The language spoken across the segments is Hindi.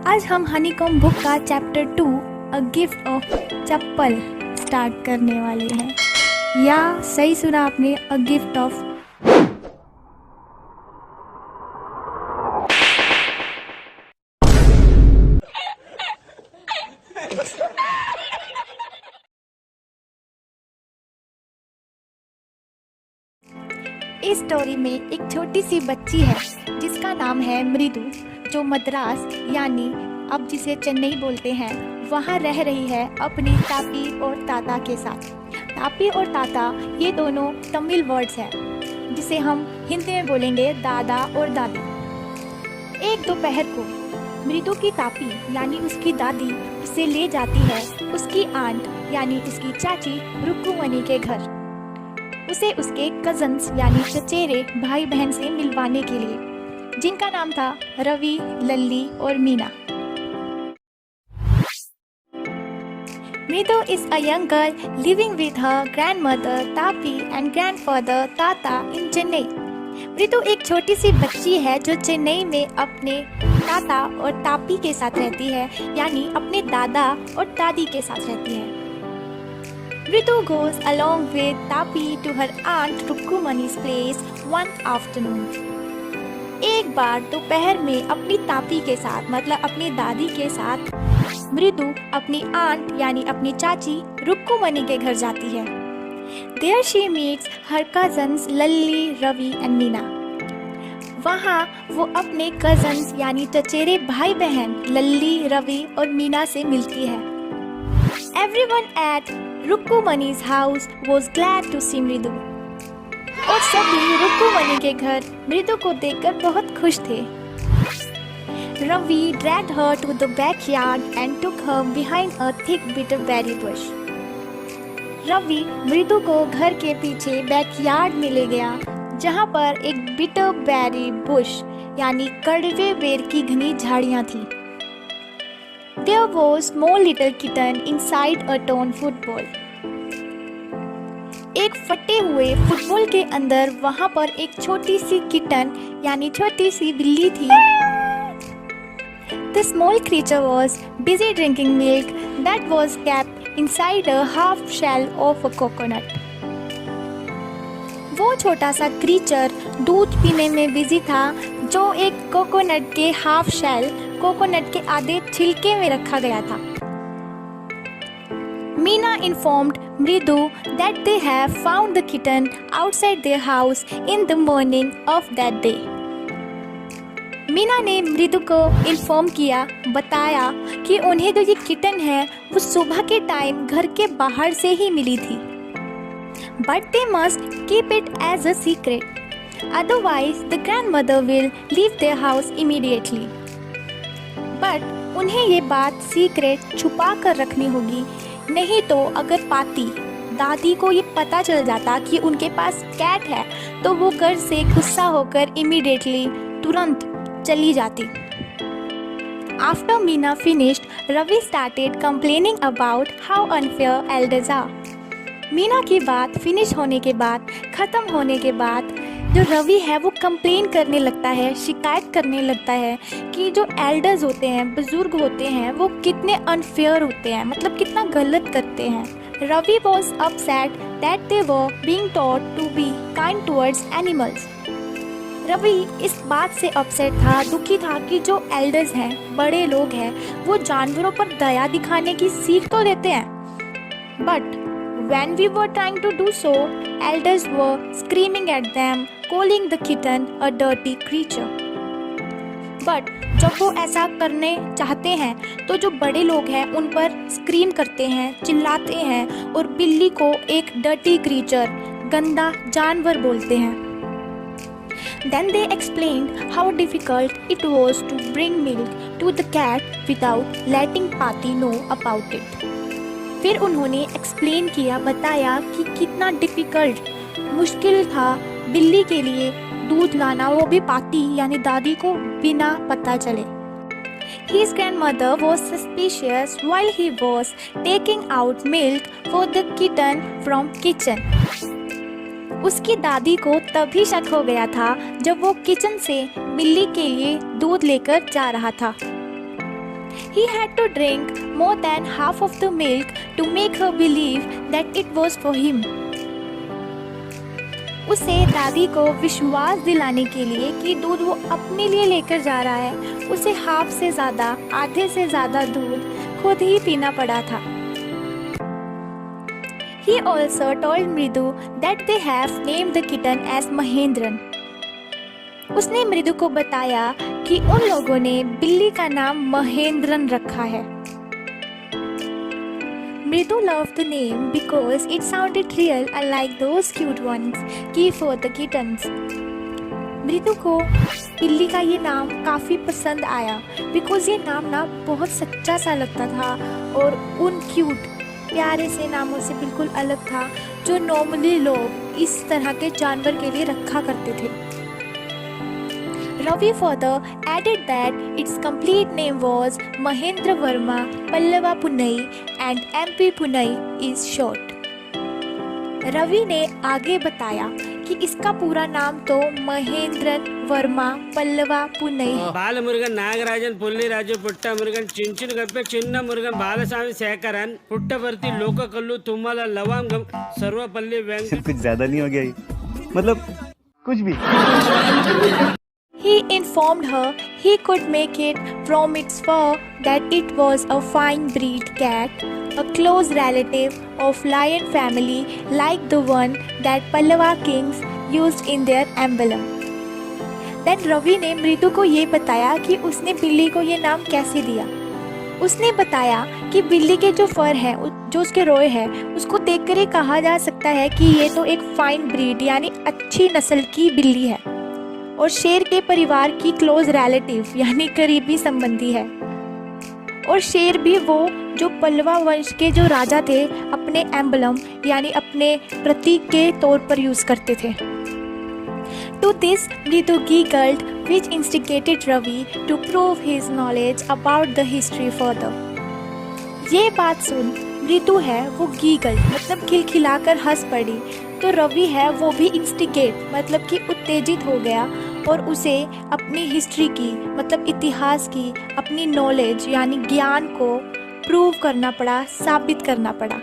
आज हम हनीकॉम्ब बुक का chapter 2 a gift of chappal start करने वाले हैं। या सही सुना आपने, अ गिफ्ट ऑफ। इस स्टोरी में एक छोटी सी बच्ची है जिसका नाम है मृदु, जो मद्रास यानी अब जिसे चेन्नई बोलते हैं वहाँ रह रही है अपने तापी और ताता के साथ। तापी और ताता ये दोनों तमिल वर्ड्स हैं जिसे हम हिंदी में बोलेंगे दादा और दादी। एक दोपहर को मृदु की तापी यानी उसकी दादी उसे ले जाती है उसकी आंट यानी उसकी चाची रुक्कुमणि के घर, उसे उसके कजन्स यानी चचेरे भाई बहन से मिलवाने के लिए, जिनका नाम था रवि, लल्ली और मीना। मृदु is a young girl living with her grandmother Tapi and grandfather Tata in Chennai. मृदु एक छोटी सी बच्ची है जो चेन्नई में अपने ताता और तापी के साथ रहती है, यानी अपने दादा और दादी के साथ रहती है। Mridu goes along with Tapi to her aunt Rukkumani's place one afternoon. एक बार दोपहर में अपनी तापी के साथ मतलब अपनी दादी के साथ मृदु अपनी आंट यानी अपनी चाची रुक्कुमणि के घर जाती है। There she meets her cousins Lalli, Ravi and Meena. वहाँ वो अपने कजन्स यानी चचेरे भाई बहन लल्ली, रवि और मीना से मिलती है। Everyone at रुक्कुमणि's house was glad to see मृदु। और सभी रुक्कुमणि के घर मृदु को देखकर बहुत खुश थे। Ravi dragged her to the backyard and took her behind a thick bitterberry bush. Ravi मृदु को घर के पीछे बैकयार्ड में ले गया जहाँ पर एक बिटरबेरी बुश यानी कड़वे बेर की घनी झाड़ियाँ थी। There was small little kitten inside a torn football. एक फटे हुए फुटबॉल के अंदर वहाँ पर एक छोटी सी किटन यानी छोटी सी बिल्ली थी। The small creature was busy drinking milk that was kept inside a half shell of a coconut. वो छोटा सा क्रीचर दूध पीने में बिजी था जो एक कोकोनट के हाफ शेल कोकोनट के आधे छिलके में रखा गया था। Meena informed Mridu that they have found the kitten outside their house in the morning of that day. Meena ने मृदु को इन्फॉर्म किया, बताया कि उन्हें जो ये किटन है वो सुबह के टाइम घर के बाहर से ही मिली थी। But they must keep it as a secret. Otherwise, the grandmother will leave their house immediately. But उन्हें ये बात सीक्रेट छुपा कर रखनी होगी, नहीं तो अगर पाती दादी को ये पता चल जाता कि उनके पास कैट है तो वो घर से गुस्सा होकर इमीडिएटली तुरंत चली जाती। After Meena finished, Ravi started complaining about how unfair elders are. Meena की बात फिनिश होने के बाद, ख़त्म होने के बाद जो रवि है वो कंप्लेन करने लगता है, शिकायत करने लगता है कि जो एल्डर्स होते हैं, बुजुर्ग होते हैं, वो कितने अनफेयर होते हैं, मतलब कितना गलत करते हैं। Ravi was upset that they were being taught to be kind towards animals. Ravi इस बात से अपसेट था, दुखी था कि जो एल्डर्स हैं, बड़े लोग हैं, वो जानवरों पर दया दिखाने की सीख तो देते हैं, but when we were trying to do so, elders were screaming at them, calling the kitten a dirty creature. But जब वो ऐसा करने चाहते हैं तो जो बड़े लोग हैं उन पर स्क्रीम करते हैं, चिल्लाते हैं और बिल्ली को एक डर्टी क्रीचर, गंदा जानवर बोलते हैं। Then they explained how difficult it was to bring milk to the cat without letting Pati know about it. फिर उन्होंने एक्सप्लेन किया, बताया कि कितना डिफ़िकल्ट, मुश्किल था बिल्ली के लिए दूध लाना, वो भी पाती यानी दादी को बिना पता चले। His grandmother was suspicious while he was taking out milk for the kitten from kitchen. उसकी दादी को तभी शक हो गया था जब वो किचन से बिल्ली के लिए दूध लेकर जा रहा था। He had to drink more than half of the milk to make her believe that it was for him. उसे दादी को विश्वास दिलाने के लिए कि दूध वो अपने लिए लेकर जा रहा है, उसे हाफ से ज़्यादा, आधे से ज़्यादा दूध खुद ही पीना पड़ा था। He also told Mridu that they have named the kitten as Mahendran. उसने मृदु को बताया कि उन लोगों ने बिल्ली का नाम महेंद्रन रखा है। मृदु loved the name because it sounded real, unlike those cute ones given for the kittens. मृदु को बिल्ली का ये नाम काफ़ी पसंद आया बिकॉज ये नाम ना बहुत सच्चा सा लगता था और उन क्यूट प्यारे से नामों से बिल्कुल अलग था जो नॉर्मली लोग इस तरह के जानवर के लिए रखा करते थे। Ravi further added that its complete name was Mahendra Verma Pallava Punai and MP Punai is short. Ravi ने आगे बताया कि इसका पूरा नाम तो महेंद्रन वर्मा पल्लवा पुनई बालमुरुगन नागराजन पुल्लिराजु पुट्टमुरुगन चिंचुनगप्पे चिन्न मुरुगन बालस्वामी शेखरन पुट्टपर्ति लोककल्लू तुम्मल लवंगम सर्वपल्ली वेंकट। कुछ ज्यादा नहीं हो गया ये? मतलब कुछ भी। He informed her he could make it from its fur that it was a fine breed cat, a close relative of lion family like the one that Pallava kings used in their emblem. Then Ravi ने मृदु को ये बताया कि उसने बिल्ली को ये नाम कैसे दिया। उसने बताया कि बिल्ली के जो फर है, जो उसके रोए हैं, उसको देखकर ये कहा जा सकता है कि ये तो एक फाइन ब्रीड यानी अच्छी नस्ल की बिल्ली है और शेर के परिवार की क्लोज रिलेटिव यानी करीबी संबंधी है। और शेर भी वो जो पल्लवा वंश के जो राजा थे अपने एम्बलम यानी अपने प्रतीक के तौर पर यूज करते थे। To this, Mridu giggled, which instigated Ravi to prove his knowledge about the history further. ये बात सुन मृदु है वो गीगल मतलब खिलखिलाकर हंस पड़ी, तो रवि है वो भी इंस्टिगेट मतलब कि उत्तेजित हो गया और उसे अपनी हिस्ट्री की मतलब इतिहास की अपनी नॉलेज यानी ज्ञान को प्रूव करना पड़ा, साबित करना पड़ा।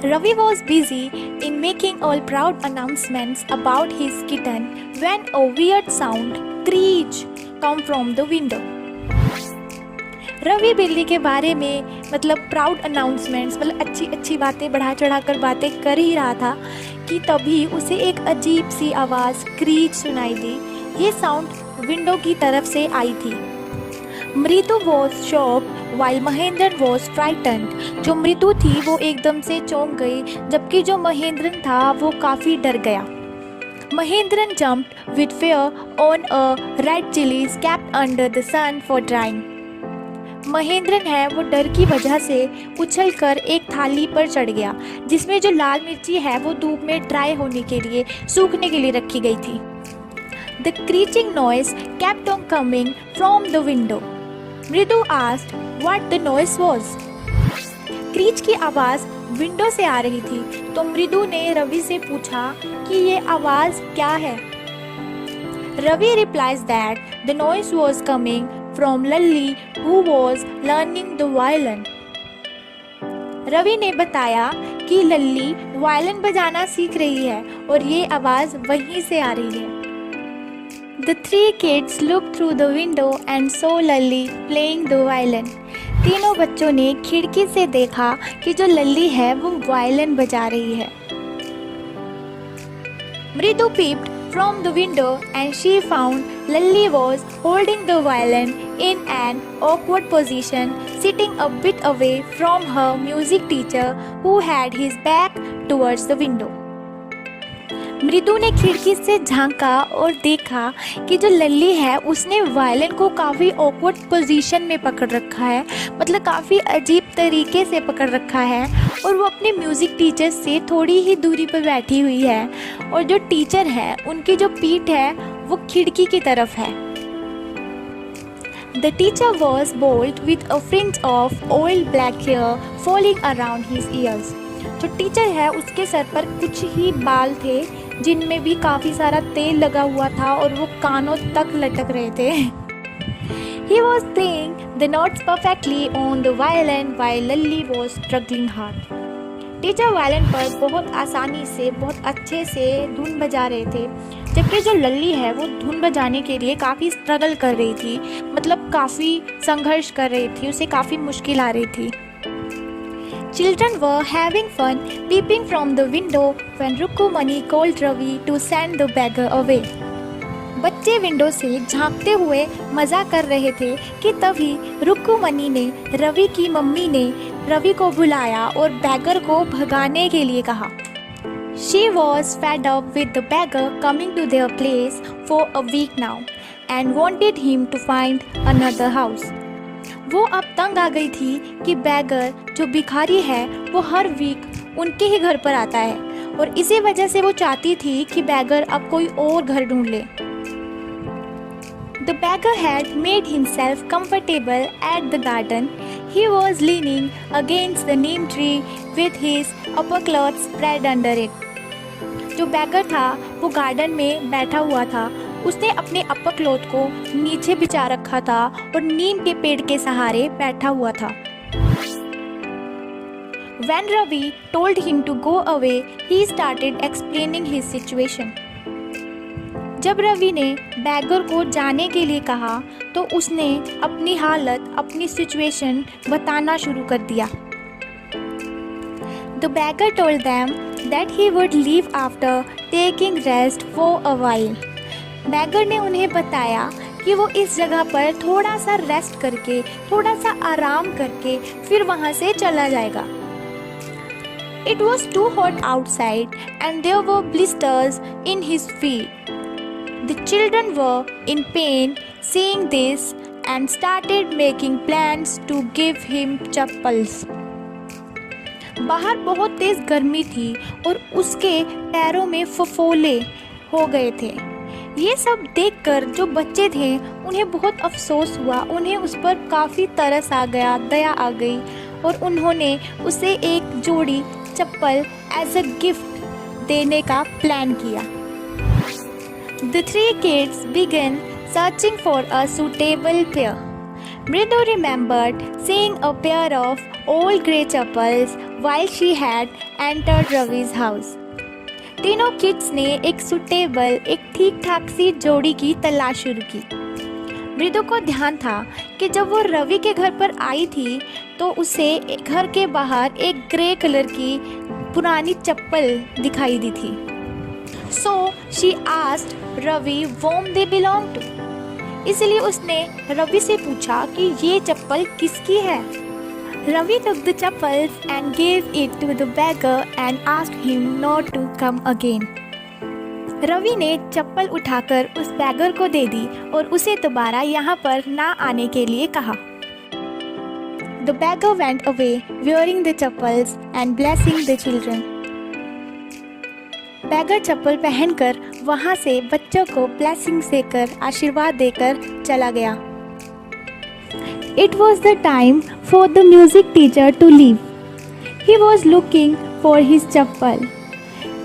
Ravi was busy in making all proud announcements about his kitten when a weird sound, screech, came from the window. Ravi बिल्ली के बारे में मतलब प्राउड अनाउंसमेंट्स मतलब अच्छी अच्छी बातें बढ़ा चढ़ा कर बातें कर ही रहा था कि तभी उसे एक अजीब सी आवाज़ क्रीच सुनाई दी। ये साउंड विंडो की तरफ से आई थी। मृदु was shocked while Mahendran was frightened. जो मृदु थी वो एकदम से चौंक गई जबकि जो महेंद्रन था वो काफ़ी डर गया। Mahendran jumped with fear on a red chilies kept under the sun for drying. Mahendran है वो डर की वजह से उछलकर एक थाली पर चढ़ गया जिसमें जो लाल मिर्ची है वो धूप में ड्राई होने के लिए सूखने के लिए रखी गई थी। The screeching noise kept on coming from the window. मृदु asked what the noise was. Crèche की आवाज़ विंडो से आ रही थी तो मृदु ने रवि से पूछा कि ये आवाज़ क्या है। Ravi replies that the noise was coming from Lalli who was learning the violin. Ravi ने बताया कि लल्ली वायलिन बजाना सीख रही है और ये आवाज़ वहीं से आ रही है। The three kids looked through the window and saw Lalli playing the violin. तीनों बच्चों ने खिड़की से देखा कि जो लल्ली है वो वायलिन बजा रही है। मृदु peeped from the window and she found Lalli was holding the violin in an awkward position, sitting a bit away from her music teacher who had his back towards the window. मृदु ने खिड़की से झांका और देखा कि जो लल्ली है उसने वायलिन को काफ़ी ऑकवर्ड पोजीशन में पकड़ रखा है मतलब काफ़ी अजीब तरीके से पकड़ रखा है और वो अपने म्यूज़िक टीचर से थोड़ी ही दूरी पर बैठी हुई है और जो टीचर है उनकी जो पीठ है वो खिड़की की तरफ है। The teacher was bald with a fringe of old black hair falling around his ears. जो टीचर है उसके सर पर कुछ ही बाल थे जिनमें भी काफ़ी सारा तेल लगा हुआ था और वो कानों तक लटक रहे थे। He was playing the notes perfectly on the violin while Lally was struggling hard. Teacher violin पर बहुत आसानी से बहुत अच्छे से धुन बजा रहे थे, जबकि जो लल्ली है वो धुन बजाने के लिए काफ़ी स्ट्रगल कर रही थी, मतलब काफ़ी संघर्ष कर रही थी, उसे काफ़ी मुश्किल आ रही थी. Children were having fun peeping from the window when Rukumani called Ravi to send the beggar away. बच्चे विंडो से झांकते हुए मज़ा कर रहे थे कि तभी रुक्कुमनी ने रवि की मम्मी ने रवि को बुलाया और बैगर को भगाने के लिए कहा. She was fed up with the beggar coming to their place for a week now and wanted him to find another house. वो अब तंग आ गई थी कि बैगर जो भिखारी है वो हर वीक उनके ही घर पर आता है और इसी वजह से वो चाहती थी कि बैगर अब कोई और घर ढूंढ ले. The beggar had made himself comfortable at the garden. He was leaning against the neem tree with his upper cloth spread under it. जो बैगर था वो गार्डन में बैठा हुआ था. उसने अपने अपर क्लॉथ को नीचे बिछा रखा था और नीम के पेड़ के सहारे बैठा हुआ था. When Ravi told him to go away, he started explaining his situation. जब रवि ने बैगर को जाने के लिए कहा तो उसने अपनी हालत, अपनी सिचुएशन बताना शुरू कर दिया. The beggar told them that he would leave after taking rest for a while. Beggar ने उन्हें बताया कि वो इस जगह पर थोड़ा सा रेस्ट करके, थोड़ा सा आराम करके फिर वहाँ से चला जाएगा. It was too hot outside and there were blisters in his feet. The children were in pain seeing this and started making plans to give him chappals. बाहर बहुत तेज गर्मी थी और उसके पैरों में फफोले हो गए थे. ये सब देखकर जो बच्चे थे उन्हें बहुत अफसोस हुआ, उन्हें उस पर काफ़ी तरस आ गया, दया आ गई और उन्होंने उसे एक जोड़ी चप्पल एज अ गिफ्ट देने का प्लान किया. The three kids began searching for a suitable pair. Mridu remembered seeing a pair of old grey chappals while she had entered Ravi's house. तीनों किड्स ने एक सुटेबल, एक ठीक ठाक सी जोड़ी की तलाश शुरू की. मृदु को ध्यान था कि जब वो रवि के घर पर आई थी तो उसे घर के बाहर एक ग्रे कलर की पुरानी चप्पल दिखाई दी थी. So she asked Ravi whom they belong to. इसलिए उसने रवि से पूछा कि ये चप्पल किसकी है. Ravi took the chappals and gave it to the beggar and asked him not to come again. Ravi ने चप्पल उठाकर उस बैगर को दे दी और उसे दोबारा यहाँ पर ना आने के लिए कहा. The beggar went away wearing the chappals and blessing the children. Beggar चप्पल पहनकर वहाँ से बच्चों को ब्लेसिंग्स देकर, आशीर्वाद देकर चला गया. It was the time for the music teacher to leave. He was looking for his chappal.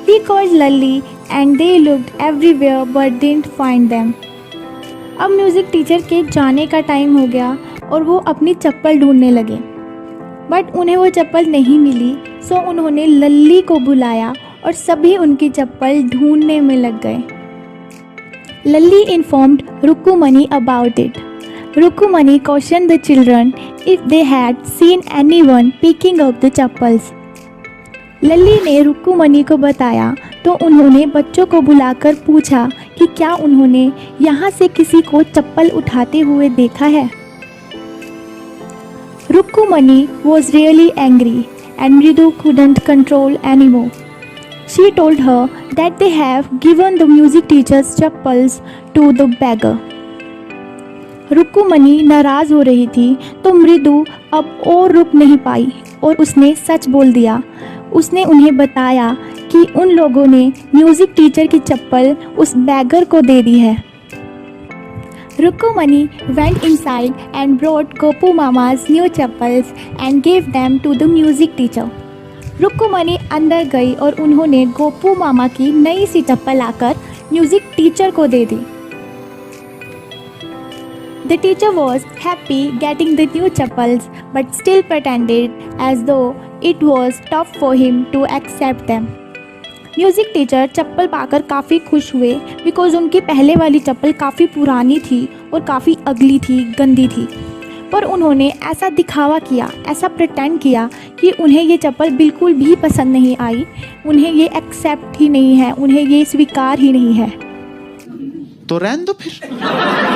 He called Lally and they looked everywhere but didn't find them. अब म्यूज़िक टीचर के जाने का टाइम हो गया और वो अपनी चप्पल ढूंढने लगे, बट उन्हें वो चप्पल नहीं मिली. सो उन्होंने लल्ली को बुलाया और सभी उनकी चप्पल ढूंढने में लग गए. Lalli informed Rukkumani about it. Rukkumani question the children if they had seen anyone picking up the chappals. Lalli ने रुक्कुमनी को बताया तो उन्होंने बच्चों को बुलाकर पूछा कि क्या उन्होंने यहाँ से किसी को चप्पल उठाते हुए देखा है. रुक्कुमनी was really angry and Mridu couldn't control anymore. She told her that they have given the music teacher's chappals to the beggar. रुक्कुमनी नाराज़ हो रही थी तो मृदु अब और रुक नहीं पाई और उसने सच बोल दिया. उसने उन्हें बताया कि उन लोगों ने म्यूज़िक टीचर की चप्पल उस बैगर को दे दी है. Rukumani went inside and brought Gopu Mama's new chappals and gave them to the music teacher. रुक्कुमनी अंदर गई और उन्होंने गोपू मामा की नई सी चप्पल लाकर म्यूज़िक टीचर को दे दी. The teacher was happy getting the new chappals but still pretended as though it was tough for him to accept them. Music teacher चप्पल पाकर काफ़ी खुश हुए बिकॉज उनकी पहले वाली चप्पल काफ़ी पुरानी थी और काफ़ी अगली थी, गंदी थी। पर उन्होंने ऐसा दिखावा किया, ऐसा प्रिटेंड किया कि उन्हें ये चप्पल बिल्कुल भी पसंद नहीं आई, उन्हें ये एक्सेप्ट ही नहीं है, उन्हें ये स्वीकार ही नहीं है। तो रहने दो फिर।